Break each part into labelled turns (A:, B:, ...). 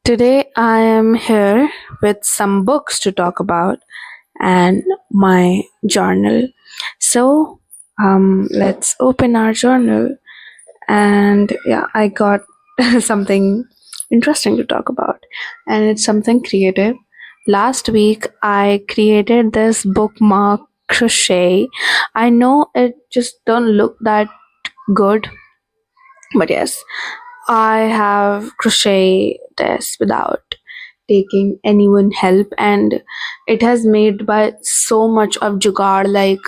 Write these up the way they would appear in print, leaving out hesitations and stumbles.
A: Today I am here with some books to talk about and my journal. So, let's open our journal. And yeah, I got something interesting to talk about, and it's something creative. Last week I created this bookmark crochet. I know it just don't look that good, but yes, I have crochet this without taking anyone help, and it has made by so much of जुगाड़. Like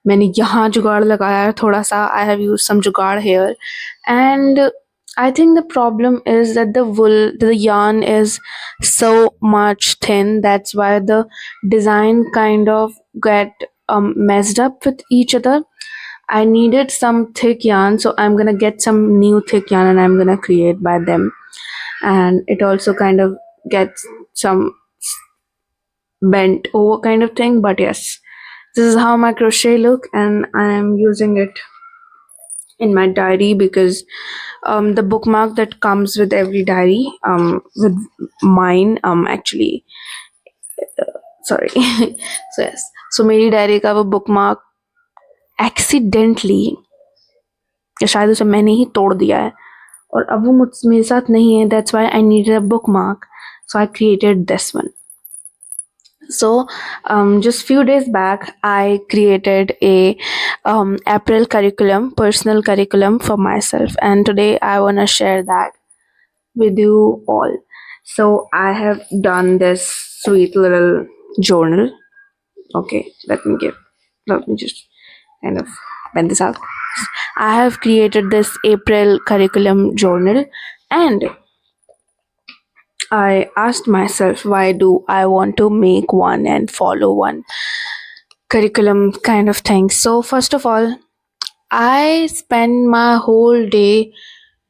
A: मैंने यहाँ जुगाड़ लगाया है थोड़ा सा. I have used some जुगाड़ here, and I think the problem is that the yarn is so much thin. That's why the design kind of get messed up with each other. I needed some thick yarn, so I'm gonna get some new thick yarn and I'm gonna create by them. And it also kind of gets some bent over kind of thing, but yes, this is how my crochet look, and I am using it in my diary because the bookmark that comes with every diary with mine actually sorry so yes, so मेरी diary का वो bookmark accidentally या शायद उसे मैंने ही तोड़ दिया है और अब वो मुझ मेरे साथ नहीं है. That's why I needed a bookmark, so I created this one. So just few days back I created a April curriculum, personal curriculum for myself, and today I want to share that with you all. So I have done this sweet little journal. Okay, let me just kind of bend this out. I have created this April curriculum journal, and I asked myself, why do I want to make one and follow one curriculum kind of thing? So, first of all, I spend my whole day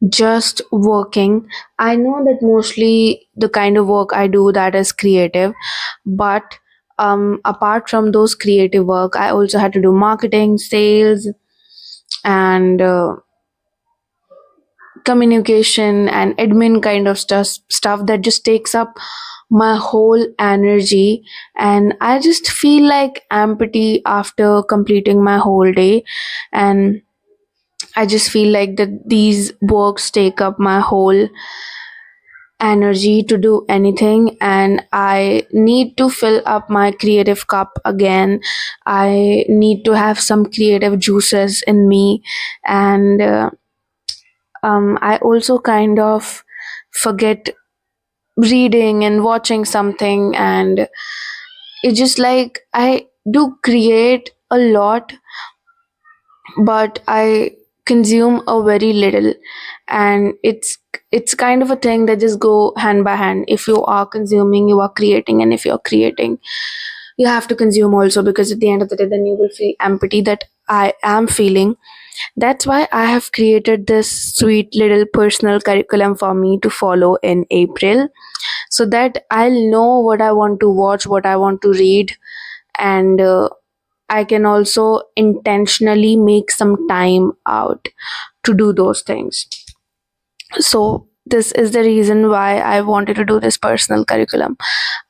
A: just working. I know that mostly the kind of work I do that is creative, but apart from those creative work, I also had to do marketing, sales, and communication and admin kind of stuff that just takes up my whole energy, and I just feel like empty after completing my whole day. And I just feel like that these works take up my whole energy to do anything, and I need to fill up my creative cup again. I need to have some creative juices in me, and I also kind of forget reading and watching something, and it's just like I do create a lot, but I consume a very little, and it's kind of a thing that just go hand by hand. If you are consuming, you are creating, and if you're creating, you have to consume also, because at the end of the day then you will feel empty that I am feeling. That's why I have created this sweet little personal curriculum for me to follow in April, so that I'll know what I want to watch, what I want to read, and I can also intentionally make some time out to do those things. So, this is the reason why I wanted to do this personal curriculum.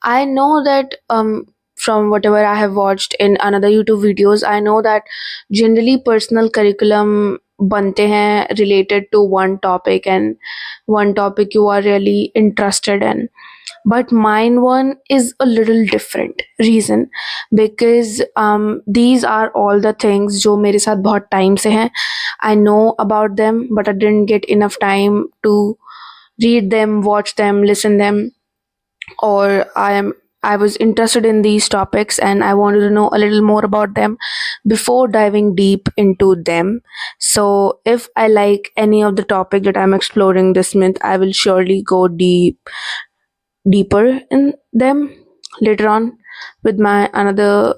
A: I know that from whatever I have watched in another YouTube videos, I know that generally personal curriculum बनते हैं related to one topic, and one topic you are really interested in. But mine one is a little different reason, because these are all the things जो मेरे साथ बहुत time से हैं. I know about them, but I didn't get enough time to read them, watch them, listen them, or I was interested in these topics and I wanted to know a little more about them before diving deep into them. So if I like any of the topic that I'm exploring this month, I will surely go deeper in them later on with my another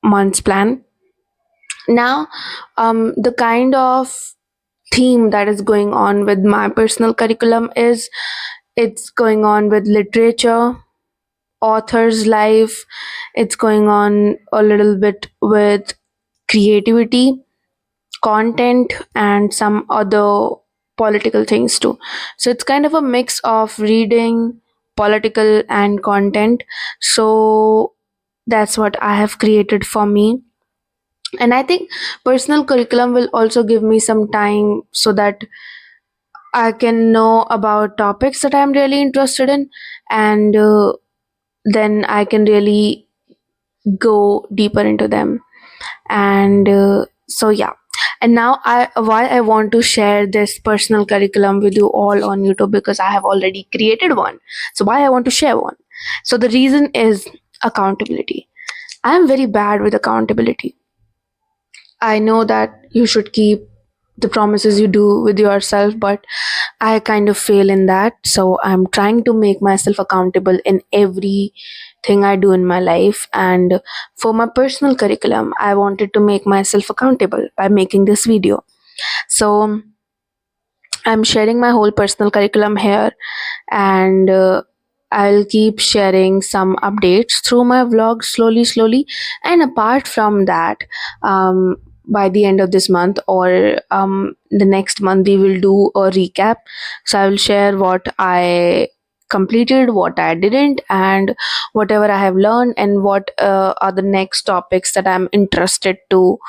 A: month's plan. Now, the kind of theme that is going on with my personal curriculum is it's going on with literature, author's life, it's going on a little bit with creativity, content, and some other political things too. So it's kind of a mix of reading, political, and content. So that's what I have created for me. And I think personal curriculum will also give me some time so that I can know about topics that I'm really interested in, and then I can really go deeper into them. And so yeah. And now I why I want to share this personal curriculum with you all on YouTube, because I have already created one. So why I want to share one? So the reason is accountability. I am very bad with accountability. I know that you should keep the promises you do with yourself, but I kind of fail in that. So I'm trying to make myself accountable in everything I do in my life. And for my personal curriculum, I wanted to make myself accountable by making this video. So I'm sharing my whole personal curriculum here, and I'll keep sharing some updates through my vlog slowly. And apart from that, by the end of this month or the next month, we will do a recap. So I will share what I completed, what I didn't, and whatever I have learned, and what are the next topics that I'm interested to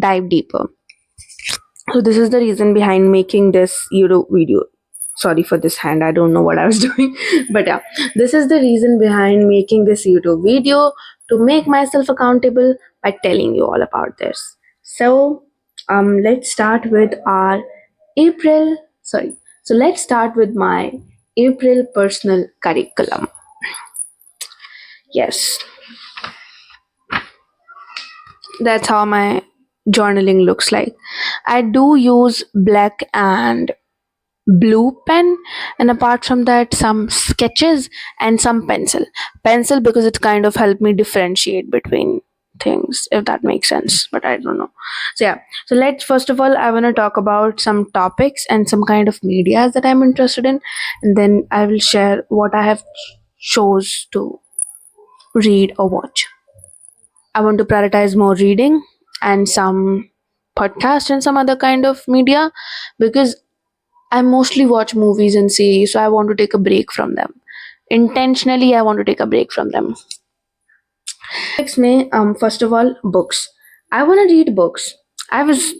A: dive deeper. So this is the reason behind making this YouTube video. Sorry for this hand. I don't know what I was doing. But yeah, this is the reason behind making this YouTube video, to make myself accountable by telling you all about this. So let's start with our April sorry. So let's start with my April personal curriculum. Yes, that's how my journaling looks like. I do use black and blue pen, and apart from that, some sketches and some pencil, because it kind of helped me differentiate between things, if that makes sense, but I don't know. So yeah, so let's first of all, I want to talk about some topics and some kind of medias that I'm interested in, and then I will share what I have chose to read or watch. I want to prioritize more reading and some podcast and some other kind of media, because I mostly watch movies and series, so I want to take a break from them. Intentionally, I want to take a break from them. Next, me, first of all, books. I want to read books. I was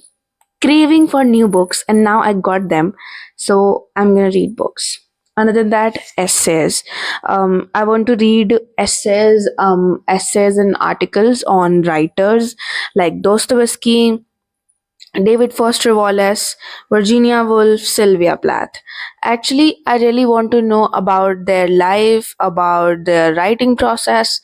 A: craving for new books, and now I got them, so I'm gonna read books. Other than that, essays. I want to read essays and articles on writers like Dostoevsky, David Foster Wallace, Virginia Woolf, Sylvia Plath. Actually, I really want to know about their life, about their writing process,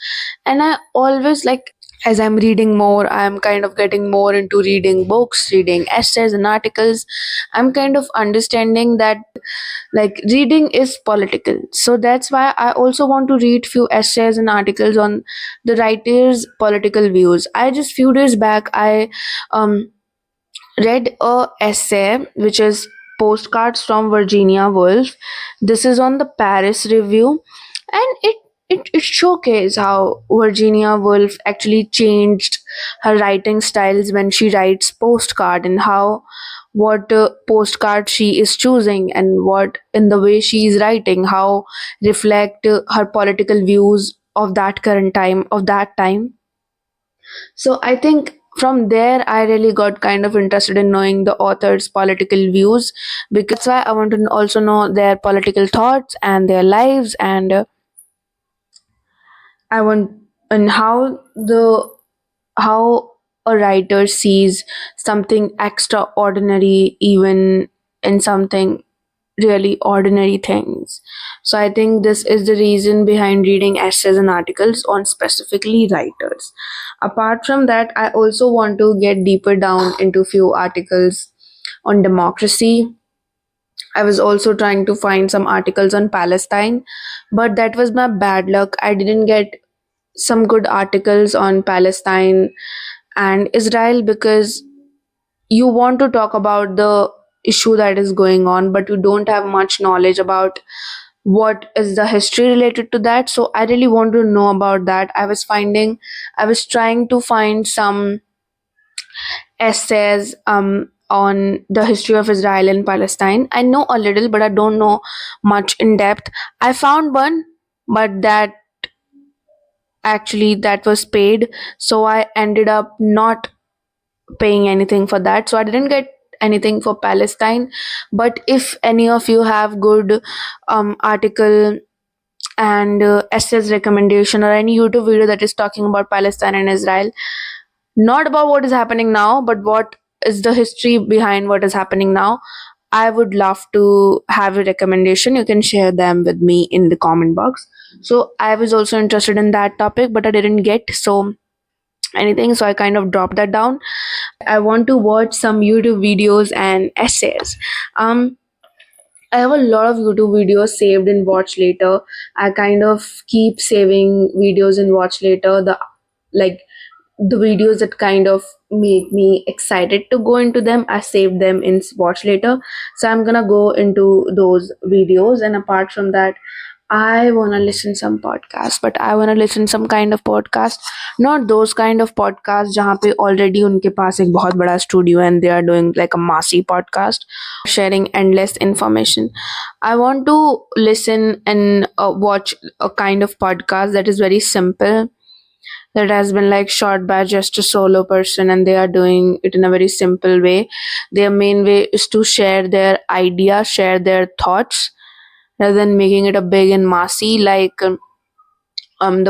A: and I always like, as I'm reading more, I'm kind of getting more into reading books, reading essays and articles. I'm kind of understanding that like reading is political. So that's why I also want to read few essays and articles on the writers' political views. I just few days back I um read a essay which is Postcards from Virginia Woolf. This is on the Paris Review, and it showcases how Virginia Woolf actually changed her writing styles when she writes postcard, and how what postcard she is choosing, and what in the way she is writing, how reflect her political views of that current time, of that time. So I think from there, I really got kind of interested in knowing the author's political views, because why I want to also know their political thoughts and their lives, and I want, and how a writer sees something extraordinary even in something really ordinary things. So I think this is the reason behind reading essays and articles on specifically writers. Apart from that, I also want to get deeper down into few articles on democracy. I was also trying to find some articles on Palestine, but that was my bad luck. I didn't get some good articles on Palestine and Israel, because you want to talk about the issue that is going on, but you don't have much knowledge about what is the history related to that. So I really want to know about that. I was trying to find some essays on the history of Israel and Palestine. I know a little, but I don't know much in depth. I found one, but that was paid, so I ended up not paying anything for that. So I didn't get anything for Palestine. But if any of you have good article and essays recommendation or any YouTube video that is talking about Palestine and Israel, not about what is happening now, but what is the history behind what is happening now, I would love to have a recommendation. You can share them with me in the comment box. So I was also interested in that topic, but I didn't get so anything, so I kind of dropped that down. I want to watch some YouTube videos and essays. um I have a lot of YouTube videos saved in watch later. I kind of keep saving videos in watch later. Like the videos that kind of make me excited to go into them, I save them in watch later. So I'm gonna go into those videos. And apart from that, I want to listen some podcast, but I want to listen some kind of podcast, not those kind of podcast जहाँ पे already उनके पास एक बहुत बड़ा studio and they are doing like a massy podcast, sharing endless information. I want to listen and watch a kind of podcast that is very simple, that has been like shot by just a solo person, and they are doing it in a very simple way. Their main way is to share their idea, share their thoughts, rather than making it a big and massy, like the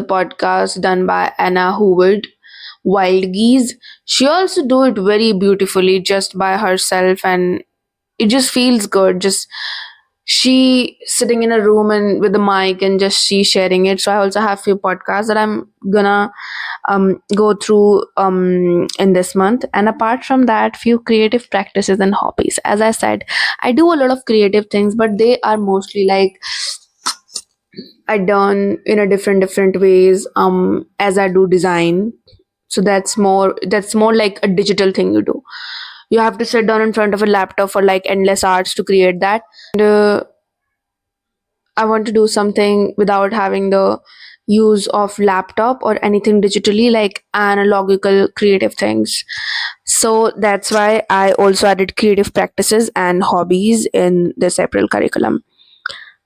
A: podcast done by Anna Howard, Wild Geese. She also do it very beautifully just by herself, and it just feels good. Just she sitting in a room and with the mic and just she sharing it. So I also have few podcasts that I'm gonna go through in this month. And apart from that, few creative practices and hobbies. As I said, I do a lot of creative things, but they are mostly like I done in a different ways as I do design. So that's more like a digital thing you do. You have to sit down in front of a laptop for like endless hours to create that. And I want to do something without having the use of laptop or anything digitally, like analogical creative things. So that's why I also added creative practices and hobbies in this April curriculum.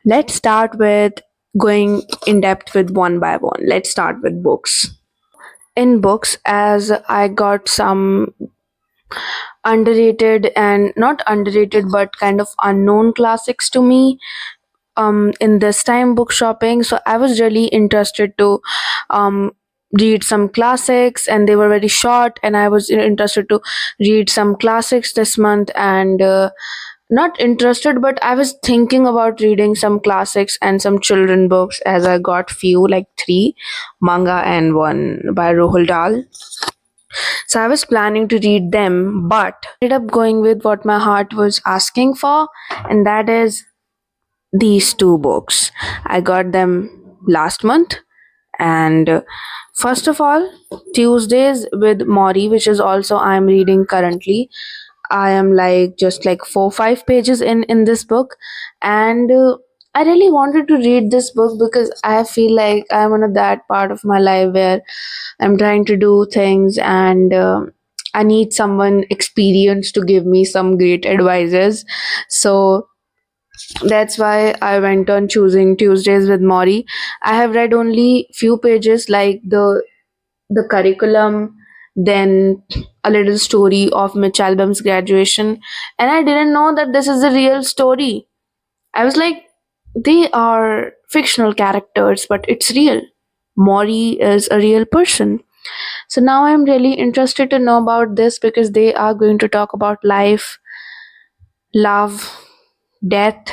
A: Let's start with going in depth with one by one. Let's start with books. In books, as I got some underrated and not underrated but kind of unknown classics to me in this time book shopping. So I was really interested to um read some classics, and they were very short, and I was interested to read some classics this month. And not interested, but I was thinking about reading some classics and some children books, as I got few, like three manga and one by Rohul Dahl. So I was planning to read them, but ended up going with what my heart was asking for, and that is these two books. I got them last month. And first of all, Tuesdays with Morrie, which is also I'm reading currently. I am like just like 4 5 pages in this book. And I really wanted to read this book because I feel like I'm on that part of my life where I'm trying to do things, and I need someone experienced to give me some great advices. So that's why I went on choosing Tuesdays with Maury. I have read only few pages, like the curriculum, then a little story of Mitch Album's graduation, and I didn't know that this is a real story. I was like, they are fictional characters, but it's real. Maury is a real person. So now I'm really interested to know about this because they are going to talk about life, love, death,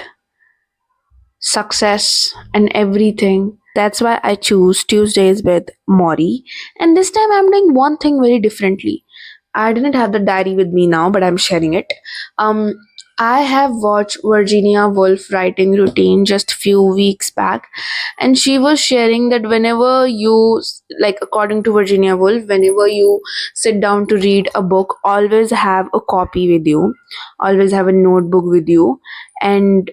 A: success, and everything. That's why I choose Tuesdays with Maury. And this time I'm doing one thing very differently. I didn't have the diary with me now, but I'm sharing it. Um, I have watched Virginia Woolf writing routine just few weeks back, and she was sharing that whenever you, like according to Virginia Woolf, whenever you sit down to read a book, always have a copy with you, always have a notebook with you. And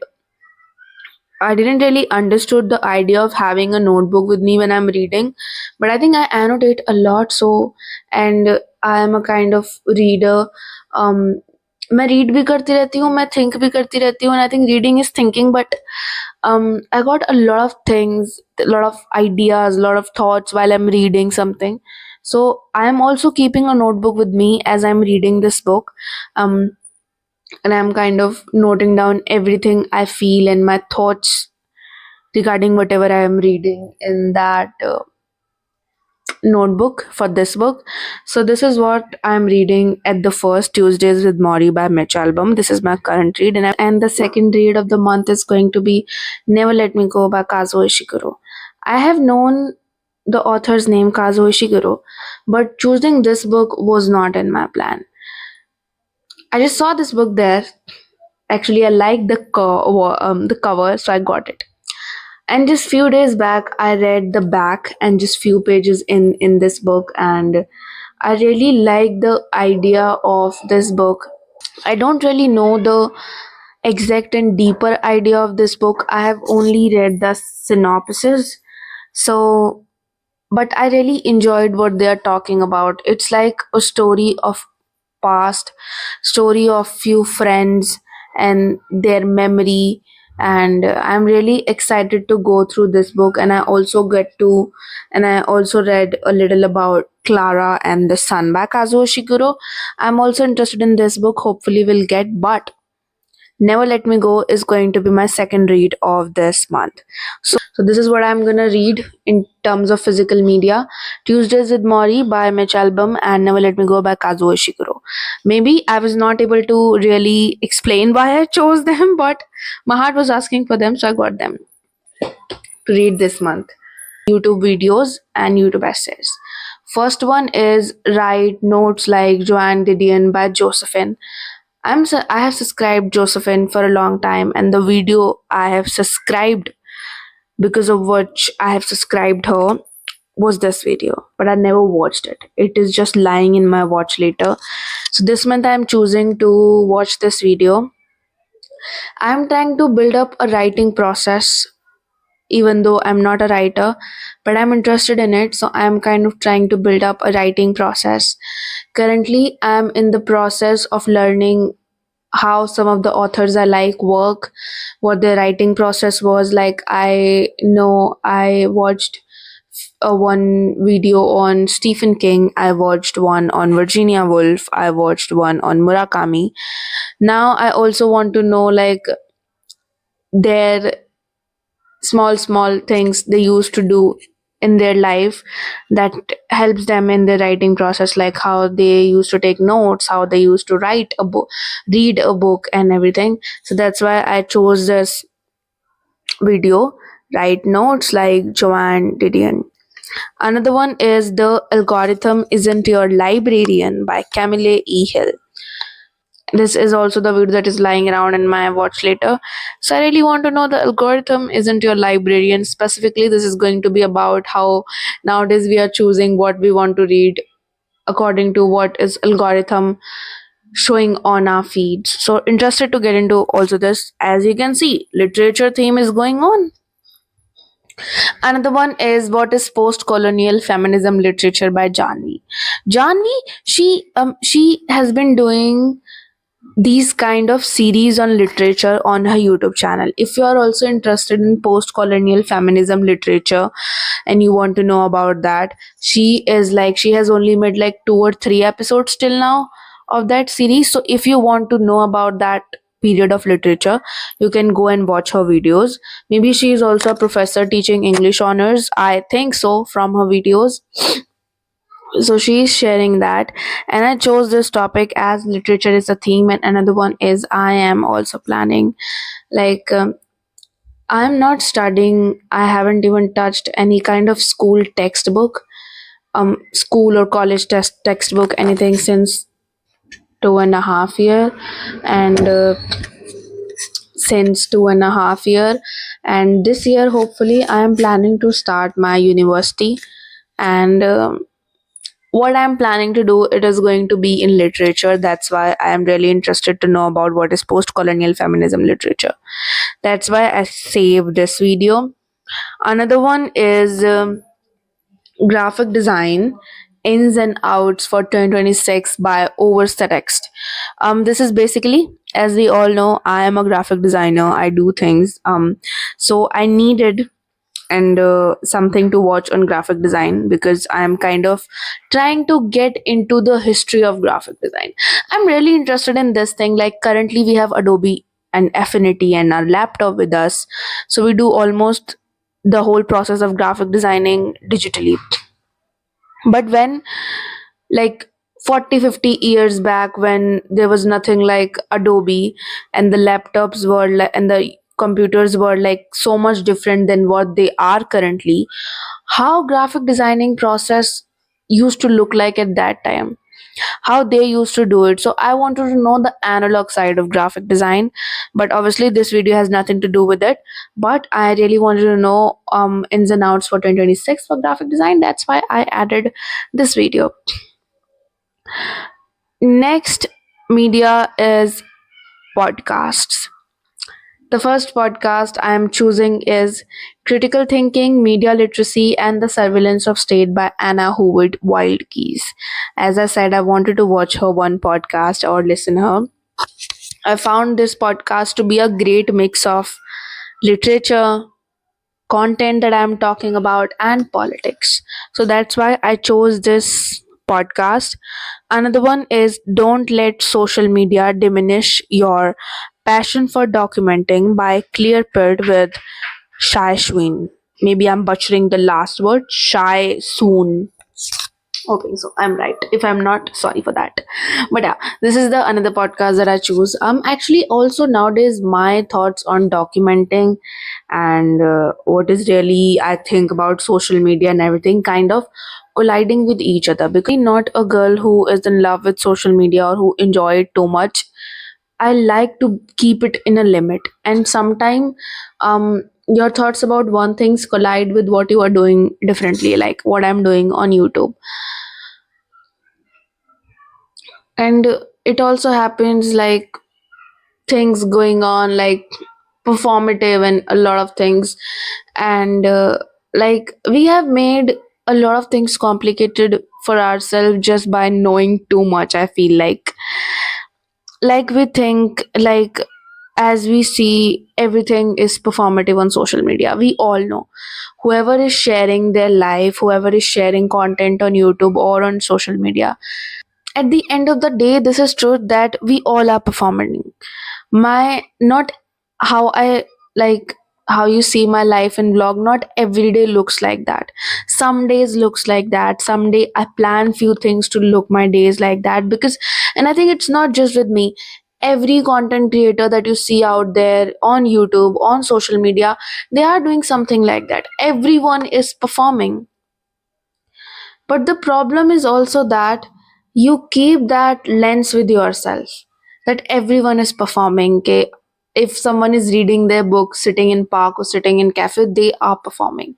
A: I didn't really understood the idea of having a notebook with me when I'm reading, but I think I annotate a lot. So, and I am a kind of reader. Um, मैं read भी करती रहती हूँ, मैं think भी करती रहती हूँ, and I think reading is thinking, but I got a lot of things, a lot of ideas, a lot of thoughts while I'm reading something. So I am also keeping a notebook with me as I'm reading this book. um and I'm kind of noting down everything I feel and my thoughts regarding whatever I am reading in that notebook for this book. So this is what I'm reading at the first Tuesdays with Morrie by Mitch album. This is my current read, and the second read of the month is going to be Never Let Me Go by Kazuo Ishiguro. I have known the author's name Kazuo Ishiguro, but choosing this book was not in my plan. I just saw this book there. Actually, I liked the cover, so I got it. And just few days back, I read the back and just few pages in this book, and I really like the idea of this book. I don't really know the exact and deeper idea of this book. I have only read the synopsis. So, but I really enjoyed what they are talking about. It's like a story of past, story of few friends and their memory, and I'm really excited to go through this book. And I also read a little about Clara and the Sun by Kazuo Shiguro. I'm also interested in this book, hopefully we'll get, but Never Let Me Go is going to be my second read of this month. So this is what I'm gonna read in terms of physical media. Tuesdays with Mori by Mitch Album and Never Let Me Go by Kazuo Ishiguro. Maybe I was not able to really explain why I chose them, but my heart was asking for them, so I got them to read this month. YouTube videos and YouTube essays. First one is Write Notes Like Joanne Didion by Josephine. I have subscribed Josephine for a long time, and the video I have subscribed because of which I have subscribed her was this video, but I never watched it. It is just lying in my watch later. So this month I'm choosing to watch this video. I'm trying to build up a writing process, even though I'm not a writer, but I'm interested in it. So I'm kind of trying to build up a writing process. Currently, I'm in the process of learning how some of the authors I like work, what their writing process was like. I know I watched one video on Stephen King, I watched one on Virginia Woolf, I watched one on Murakami. Now I also want to know like their small things they used to do in their life that helps them in their writing process, like how they used to take notes, how they used to write a book, read a book and everything. So that's why I chose this video, Write Notes Like Joanne Didion. Another one is The Algorithm Isn't Your Librarian by Camille E. Hill. This is also the video that is lying around in my watch later. So I really want to know the algorithm isn't your librarian. Specifically, this is going to be about how nowadays we are choosing what we want to read according to what is algorithm showing on our feeds. So interested to get into also this. As you can see, literature theme is going on. Another one is What is Post-Colonial Feminism Literature by Janvi. Janvi, she has been doing these kind of series on literature on her YouTube channel. If you are also interested in post-colonial feminism literature and you want to know about that, she has only made like 2 or 3 episodes till now of that series. So if you want to know about that period of literature, you can go and watch her videos. Maybe she is also a professor teaching English honors, I think so, from her videos. So she's sharing that, and I chose this topic as literature is a theme. And another one is I am also planning, like I'm not studying, I haven't even touched any kind of school textbook, school or college textbook, anything since 2.5 year. And since 2.5 year, and this year hopefully I am planning to start my university. And what I'm planning to do, it is going to be in literature. That's why I am really interested to know about what is post-colonial feminism literature. That's why I saved this video. Another one is graphic design ins and outs for 2026 by Overstatext. This is basically, as we all know, I am a graphic designer. I do things. So I needed and something to watch on graphic design because I am kind of trying to get into the history of graphic design. I'm really interested in this thing. Like currently, we have Adobe and Affinity and our laptop with us, so we do almost the whole process of graphic designing digitally. But when like 40-50 years back, when there was nothing like Adobe, and the laptops were and the computers were like so much different than what they are currently, how graphic designing process used to look like at that time, how they used to do it. So I wanted to know the analog side of graphic design, but obviously this video has nothing to do with it. But I really wanted to know ins and outs for 2026 for graphic design. That's why I added this video. Next media is podcasts. The first podcast I am choosing is Critical Thinking, Media Literacy, and the Surveillance of State by Anna Howard Wildkeys. As I said, I wanted to watch her one podcast or listen her. I found this podcast to be a great mix of literature, content that I'm talking about, and politics. So that's why I chose this podcast. Another one is Don't Let Social Media Diminish Your Passion for Documenting by Clearpit with Shai Sween. Maybe I'm butchering the last word, Shai Soon. Okay, so I'm right. If I'm not, sorry for that. But yeah, this is the another podcast that I choose. Actually also nowadays my thoughts on documenting and what is really I think about social media and everything kind of colliding with each other, because not a girl who is in love with social media or who enjoy it too much. I like to keep it in a limit, and sometimes your thoughts about one things collide with what you are doing differently, like what I'm doing on YouTube. And it also happens like things going on like performative and a lot of things. And like we have made a lot of things complicated for ourselves just by knowing too much, I feel like we think like, as we see everything is performative on social media. We all know whoever is sharing their life, whoever is sharing content on YouTube or on social media, at the end of the day, this is true that we all are performing. My not how I like how you see my life in vlog, not every day looks like that. Some days looks like that, some day I plan few things to look my days like that. Because, and I think it's not just with me, every content creator that you see out there on YouTube, on social media, they are doing something like that. Everyone is performing. But the problem is also that you keep that lens with yourself, that everyone is performing. Okay? If someone is reading their book, sitting in park or sitting in cafe, they are performing.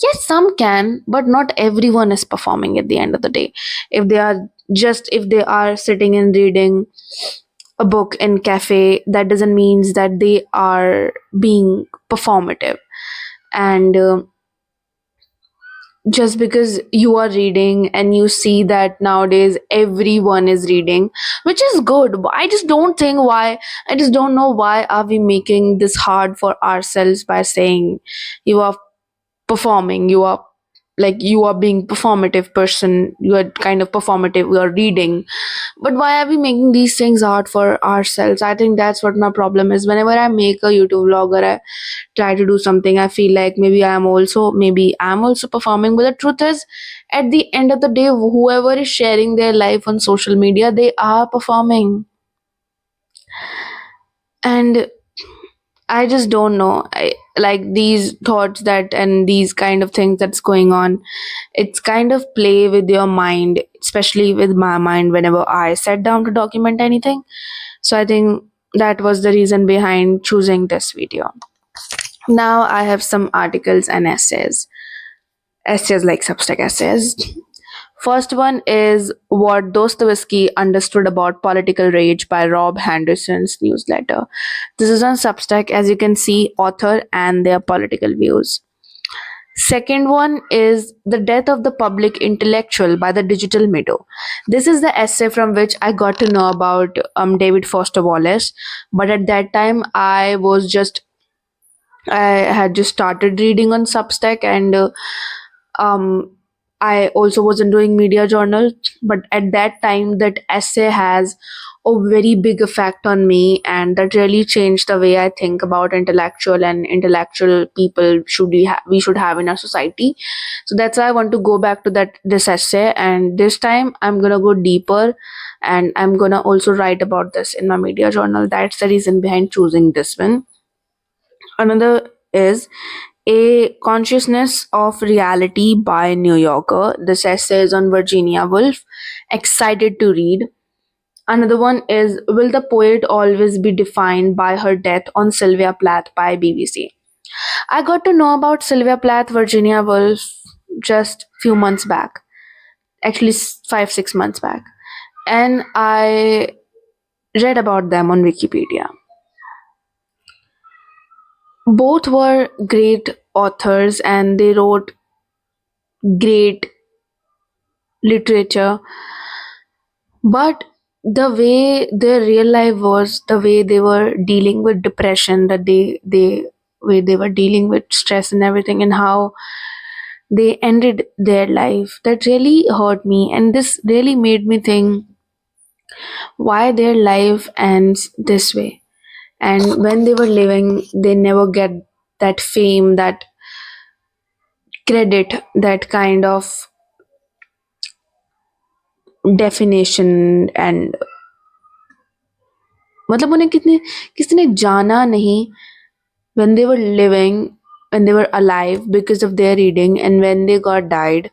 A: Yes, some can, but not everyone is performing at the end of the day. If they are if they are sitting and reading a book in cafe, that doesn't mean that they are being performative. And just because you are reading and you see that nowadays everyone is reading, which is good, but I just don't think why, I just don't know why are we making this hard for ourselves by saying you are performing, you are like you are being performative person, you are kind of performative, you are reading. But why are we making these things hard for ourselves? I think that's what my problem is. Whenever I make a YouTube vlog or I try to do something, I feel like maybe I'm also performing. But the truth is, at the end of the day, whoever is sharing their life on social media, they are performing. And I just don't know. I like these thoughts that and these kind of things that's going on. It's kind of play with your mind, especially with my mind whenever I sat down to document anything. So I think that was the reason behind choosing this video. Now I have some articles and essays like Substack essays. First one is What Dostoevsky Understood About Political Rage by Rob Henderson's newsletter. This is on Substack, as you can see, author and their political views. Second one is The Death of the Public Intellectual by the Digital Meadow. This is the essay from which I got to know about David Foster Wallace. But at that time, I had just started reading on Substack, and um, I also wasn't doing media journal. But at that time, that essay has a very big effect on me, and that really changed the way I think about intellectual people we should have in our society. So that's why I want to go back to that this essay, and this time I'm gonna go deeper, and I'm gonna also write about this in my media journal. That's the reason behind choosing this one. Another is A Consciousness of Reality by New Yorker. This essay is on Virginia Woolf. Excited to read. Another one is Will the Poet Always Be Defined by Her Death on Sylvia Plath by BBC. I got to know about Sylvia Plath, Virginia Woolf just few months back, actually 5 6 months back, and I read about them on Wikipedia. Both were great authors and they wrote great literature, but the way their real life was, the way they were dealing with depression, that they way they were dealing with stress and everything, and how they ended their life, that really hurt me, and this really made me think why their life ends this way. And when they were living, they never get that fame, that credit, that kind of definition, and मतलब उन्हें कितने किसी ने जाना नहीं when they were living, when they were alive, because of their reading, and when they got died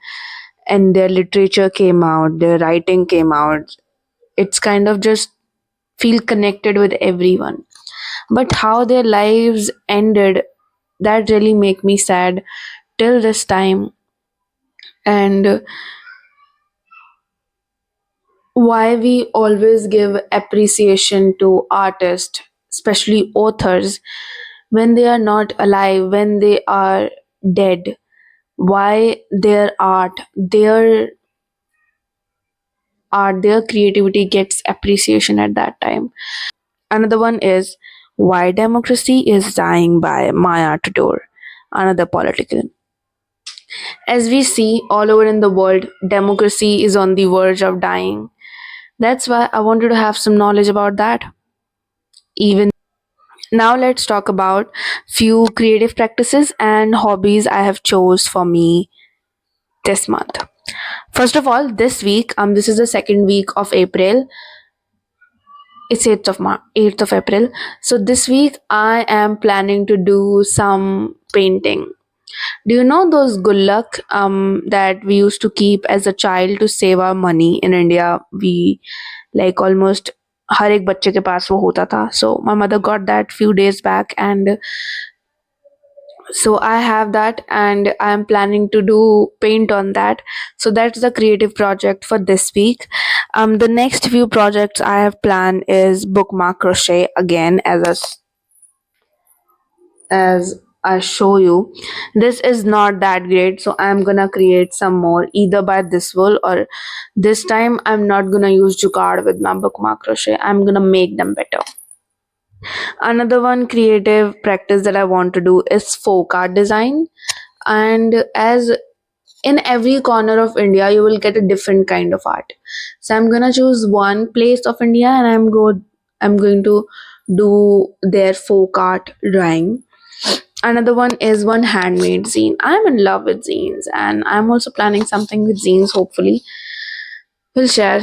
A: and their literature came out, their writing came out, it's kind of just feel connected with everyone. But how their lives ended, that really make me sad till this time. And why we always give appreciation to artists, especially authors, when they are not alive, when they are dead, why their creativity gets appreciation at that time. Another one is Why Democracy is Dying by Maya Tudor, another political. As we see all over in the world, democracy is on the verge of dying. That's why I wanted to have some knowledge about that. Even now, let's talk about few creative practices and hobbies I have chose for me this month. First of all, this week, this is the second week of April. It's 8th of April. So this week I am planning to do some painting. Do you know those gullak that we used to keep as a child to save our money in India? We like almost हर एक बच्चे के पास वो होता था. So my mother got that few days back, and so I have that, and I am planning to do paint on that. So that's the creative project for this week. The next few projects I have planned is bookmark crochet again, as I show you. This is not that great, so I'm gonna create some more either by this wool, or this time I'm not gonna use jugad with my bookmark crochet. I'm gonna make them better. Another one creative practice that I want to do is folk art design. And as in every corner of India, you will get a different kind of art. So I'm gonna choose one place of India, and I'm going to do their folk art drawing. Another one is one handmade zine. I'm in love with zines, and I'm also planning something with zines. Hopefully, we'll share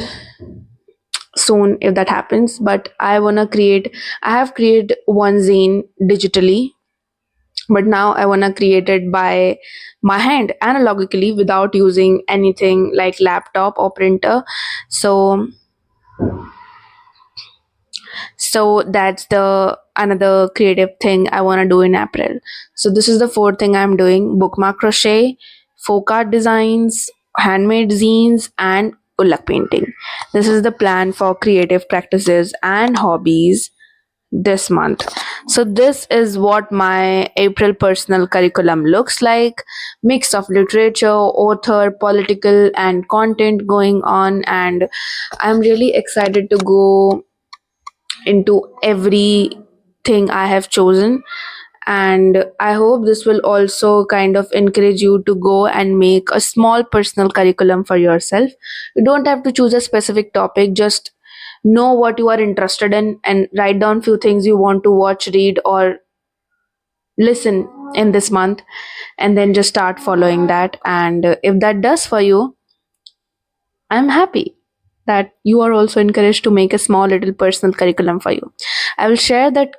A: soon if that happens. But I have created one zine digitally, but now I want to create it by my hand analogically without using anything like laptop or printer. So so that's the another creative thing I want to do in April. So this is the fourth thing I'm doing: bookmark crochet, folk art designs, handmade zines, and ulak painting. This is the plan for creative practices and hobbies this month. So this is what my April personal curriculum looks like. Mix of literature, author, political and content going on, and I'm really excited to go into everything I have chosen. And I hope this will also kind of encourage you to go and make a small personal curriculum for yourself. You don't have to choose a specific topic, just know what you are interested in and write down few things you want to watch, read or listen in this month, and then just start following that. And if that does for you, I'm happy that you are also encouraged to make a small little personal curriculum for you. I will share that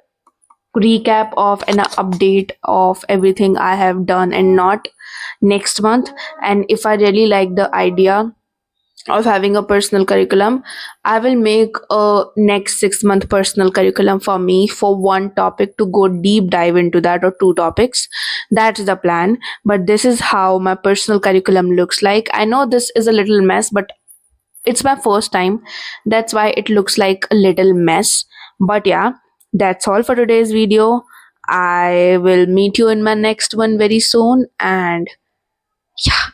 A: recap of an update of everything I have done and not next month. And if I really like the idea of having a personal curriculum, I will make a next 6 month personal curriculum for me for one topic to go deep dive into that, or two topics. That's the plan. But this is how my personal curriculum looks like. I know this is a little mess, but it's my first time. That's why it looks like a little mess. But yeah, that's all for today's video. I will meet you in my next one very soon. And yeah,